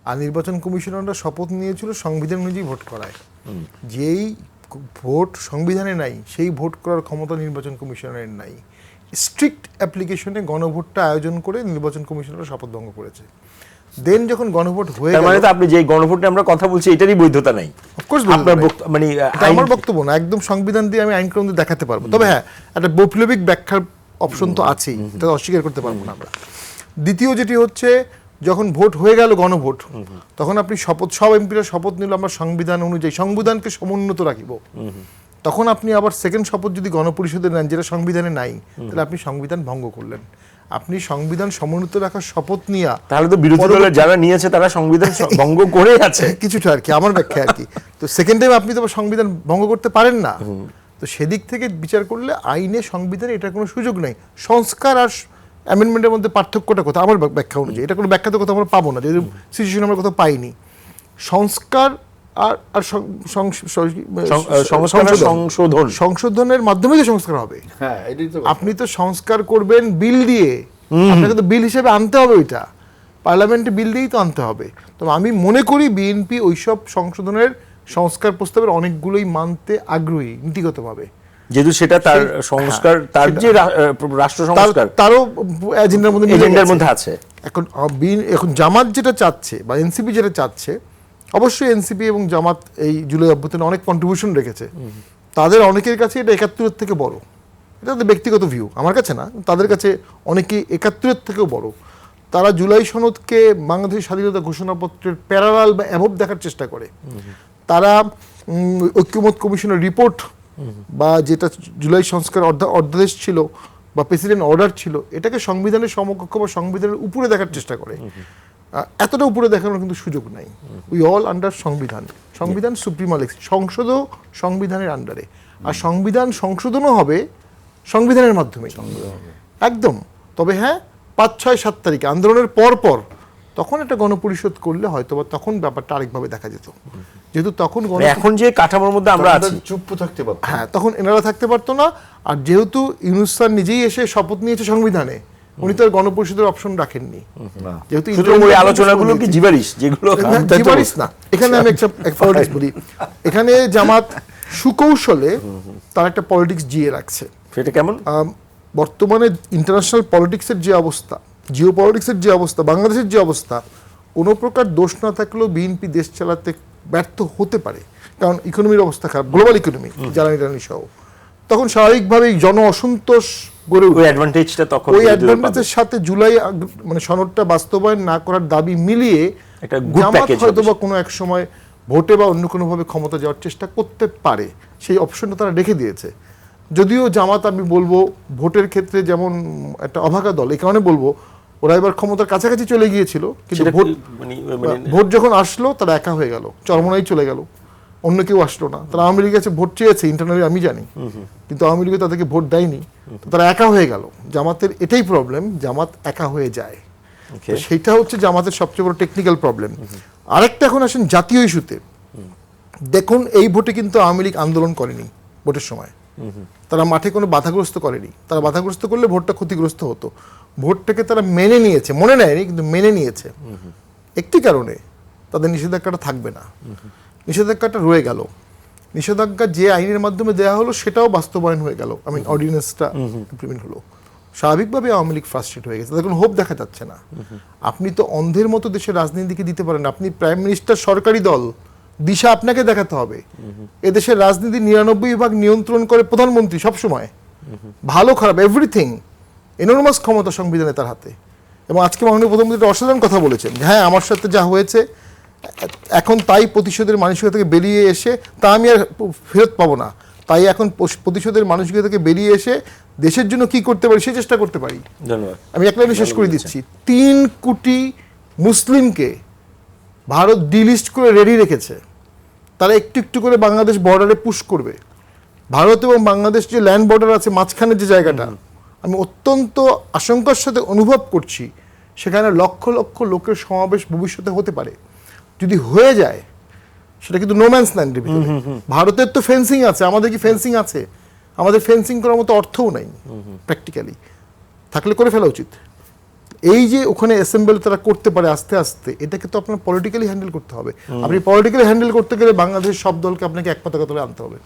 আর নির্বাচন কমিশনাররা শপথ নিয়েছিল সংবিধান অনুযায়ী ভোট করায়। যেই ভোট সংবিধানে নাই সেই ভোট করার ক্ষমতা নির্বাচন কমিশনারের নাই। স্ট্রিক্ট অ্যাপ্লিকেশনে গণভোটটা আয়োজন করে নির্বাচন কমিশনাররা শপথ ভঙ্গ করেছে। দেন যখন গণভোট হয়ে গেল, মানে তো আপনি যে গণভোটে আমরা কথা বলছি এটারই বৈধতা নাই। অফকোর্স আপনার মানে আমার বক্তব্য না, একদম সংবিধান দিয়ে আমি আইন কানুন দিয়ে দেখাতে পারবো। তবে হ্যাঁ, একটা বৈপ্লবিক ব্যাখ্যার অপশন তো আছেই, এটা অস্বীকার করতে পারবো না আমরা। দ্বিতীয় যেটি হচ্ছে, যখন ভোট হয়ে গেল গণভোট, তখন আপনি শপথ, সব এমপিরা শপথ নিল আমরা সংবিধান অনুযায়ী সংবিধানকে সমুন্নত রাখিব। তখন আপনি আবার সেকেন্ড শপথ যদি গণপরিষদে নেন যেটা সংবিধানে নাই, তাহলে আপনি সংবিধান ভঙ্গ করলেন। আপনি সংবিধান সমুন্নত রাখার শপথ নিয়ে, তাহলে তো বিরোধী দলের যারা নিয়েছে তারা সংবিধান ভঙ্গ করে আছে কিছুটা আর কি, আমার ব্যাখ্যা আর কি। তো সেকেন্ড টাইম আপনি তো সংবিধান ভঙ্গ করতে পারেন না। তো সেদিক থেকে বিচার করলে আইনে সংবিধানে এটার কোনো সুযোগ নেই। সংস্কার আর অ্যামেন্ডমেন্টের মধ্যে পার্থক্যটা কোথাও, আমার ব্যাখ্যা অনুযায়ী এটা কোনো ব্যাখ্যা তো কোথাও আমরা পাবো না, যেহেতু সিচুয়েশন আমরা কোথাও পাইনি। সংস্কার আর সংশোধনের মাধ্যমে তো সংস্কার হবে। আপনি তো সংস্কার করবেন বিল দিয়ে, আপনাকে তো বিল হিসেবে আনতে হবে, ওইটা পার্লামেন্টে বিল দিয়েই তো আনতে হবে। তবে আমি মনে করি বিএনপি ওইসব সংশোধনের সংস্কার প্রস্তাবের অনেকগুলোই মানতে আগ্রহী নীতিগতভাবে, যেহেতু সেটা তার সংস্কার, তার যে রাষ্ট্র সংস্কার তারও এজেন্ডার মধ্যে আছে। এখন জামাত যেটা চাচ্ছে বা এনসিপি যেটা চাচ্ছে, অবশ্যই এনসিপি এবং জামাত এই জুলাই অভ্যুত্থানে অনেক কন্ট্রিবিউশন রেখেছে। তাদের অনেকের কাছে এটা ৭১-এর থেকে বড়। এটা তাদের ব্যক্তিগত ভিউ, আমার কাছে না, তাদের কাছে অনেকে ৭১-এর থেকেও বড়। তারা জুলাই সনদকে বাংলাদেশের স্বাধীনতা ঘোষণাপত্রের প্যারালাল বা অ্যাবভ দেখার চেষ্টা করে। তারা ঐক্যমত কমিশনের রিপোর্ট বা যেটা জুলাই সংস্কার অধ্যাদেশ ছিল বা প্রেসিডেন্ট অর্ডার ছিল, এটাকে সংবিধানের সমকক্ষ বা সংবিধানের উপরে দেখার চেষ্টা করে। এতটা উপরে দেখানোর কিন্তু সুযোগ নাই। উই অল আন্ডার সংবিধান, সংবিধান সুপ্রিমা লেক্স, সংসদও সংবিধানের আন্ডারে। আর সংবিধান সংশোধনও হবে সংবিধানের মাধ্যমে একদম। তবে হ্যাঁ, ৫, ৬, ৭ তারিখে আন্দোলনের পর তখন একটা গণপরিষদ করলে হয়তো বা তখন ব্যাপারটা আরেকভাবে দেখা যেত। যেহেতু তখন এখন যে কাঠামোর মধ্যে আমরা আছি, চুপ থাকতে পারতো, হ্যাঁ, তখন এনারা থাকতে পারতো না। আর যেহেতু ইউনূস স্যার নিজেই এসে শপথ নিয়েছে সংবিধানে, উনি তো আর গণপরিষদের অপশন রাখেননি। যেহেতু ওই আলোচনাগুলো কি জিবারিশ, যেগুলো জিবারিশ না। এখানে আমি একটা পলিটিক্স বলি, এখানে জামাত সুকৌশলে তার একটা পলিটিক্স জিয়ে রাখছে। সেটা কেমন? বর্তমানে ইন্টারন্যাশনাল পলিটিক্সের যে অবস্থা, জিও পলিটিক্সের যে অবস্থা, বাংলাদেশের যে অবস্থা, কোনো প্রকার দোষ না থাকলেও বিএনপি দেশ চালাতে ব্যর্থ হতে পারে। কারণ ইকোনমির অবস্থা খারাপ, গ্লোবাল ইকোনমি, জ্বালানি টালানি সহ। তখন স্বাভাবিকভাবেই জন অসন্তোষ গড়ে উঠে। ওই অ্যাডভান্টেজের সাথে জুলাই মানে সনদটা বাস্তবায়ন না করার দাবি মিলিয়ে জামাত হয়তো বা কোনো এক সময় ভোটে বা অন্য কোনোভাবে ক্ষমতা যাওয়ার চেষ্টা করতে পারে। সেই অপশনটা তারা রেখে দিয়েছে। যদিও জামাত, আমি বলবো, ভোটের ক্ষেত্রে যেমন একটা অভাগা দল, এই কারণে বলবো ওরা এবার ক্ষমতার কাছাকাছি চলে গিয়েছিল, কিন্তু ভোট যখন আসলো তারা একা হয়ে গেল, চরমোনাই চলে গেল, অন্য কেউ আসলো না। তারা আওয়ামী লীগের কাছে ভোট চেয়েছে ইন্টারনালি, আমি জানি, কিন্তু আওয়ামী লীগে তাদেরকে ভোট দেয়নি, তারা একা হয়ে গেল। জামাতের এটাই প্রবলেম, জামাত একা হয়ে যায়। সেটা হচ্ছে জামাতের সবচেয়ে বড় টেকনিক্যাল প্রবলেম। আরেকটা, এখন আসেন জাতীয় ইস্যুতে। দেখুন, এই ভোটে কিন্তু আওয়ামী লীগ আন্দোলন করেনি ভোটের সময়, তারা মাঠে কোনো বাধাগ্রস্ত করেনি। তারা বাধাগ্রস্ত করলে ভোটটা ক্ষতিগ্রস্ত হতো। ভোটটাকে তারা মেনে নিয়েছে, মনে নেয়নি কিন্তু মেনে নিয়েছে। একটি কারণে তাদের নিষেধাজ্ঞাটা থাকবে না, নিষেধাজ্ঞাটা রয়ে গেল। নিষেধাজ্ঞা যে আইনের মাধ্যমে দেওয়া হলো সেটাও বাস্তবায়ন হয়ে গেল, অর্ডিন্যান্সটা ইমপ্লিমেন্ট হলো। স্বাভাবিকভাবে আওয়ামী লীগ ফ্রাস্ট্রেট হয়ে গেছে, তাদের কোনো হোপ দেখা যাচ্ছে না। আপনি তো অন্ধের মতো দেশের রাজনীতিকে দিতে পারেন, আপনি প্রাইম মিনিস্টার, সরকারি দল, দিশা আপনাকে দেখাতে হবে। এদেশের রাজনীতি ৯৯% নিয়ন্ত্রণ করে প্রধানমন্ত্রী সবসময়, ভালো খারাপ এভরিথিং, এনর্মাস ক্ষমতা সংবিধানে তার হাতে। এবং আজকে মাননীয় প্রধানমন্ত্রী অসাধারণ কথা বলেছেন, হ্যাঁ, আমার সাথে যা হয়েছে এখন তাই প্রতিশোধের মানসিকতা থেকে বেরিয়ে এসে তা আমি আর ফেরত পাবো না, তাই এখন প্রতিশোধের মানসিকতা থেকে বেরিয়ে এসে দেশের জন্য কি করতে পারি সে চেষ্টা করতে পারি। আমি এক লাইনে শেষ করে দিচ্ছি। ৩ কোটি মুসলিমকে ভারত ডিলিস্ট করে রেডি রেখেছে, তারা একটু একটু করে বাংলাদেশ বর্ডারে পুশ করবে। ভারত এবং বাংলাদেশ যে ল্যান্ড বর্ডার আছে, মাঝখানে যে জায়গাটা, আমি অত্যন্ত আশঙ্কার সাথে অনুভব করছি সেখানে লক্ষ লক্ষ লোকের সমাবেশ ভবিষ্যতে হতে পারে। যদি হয়ে যায় সেটা কিন্তু নোম্যান্স ল্যান্ডের ভিতরে। ভারতের তো ফেন্সিং আছে, আমাদের কি ফেন্সিং আছে? আমাদের ফেন্সিং করার মতো অর্থও নাই প্র্যাকটিক্যালি, থাকলে করে ফেলা উচিত। এই যে ওখানে অ্যাসেম্বলি তারা করতে পারে আস্তে আস্তে, এটাকে তো আপনার পলিটিক্যালি হ্যান্ডেল করতে হবে। আপনি পলিটিক্যালি হ্যান্ডেল করতে গেলে বাংলাদেশের সব দলকে আপনাকে এক পতাকা তলে আনতে হবে।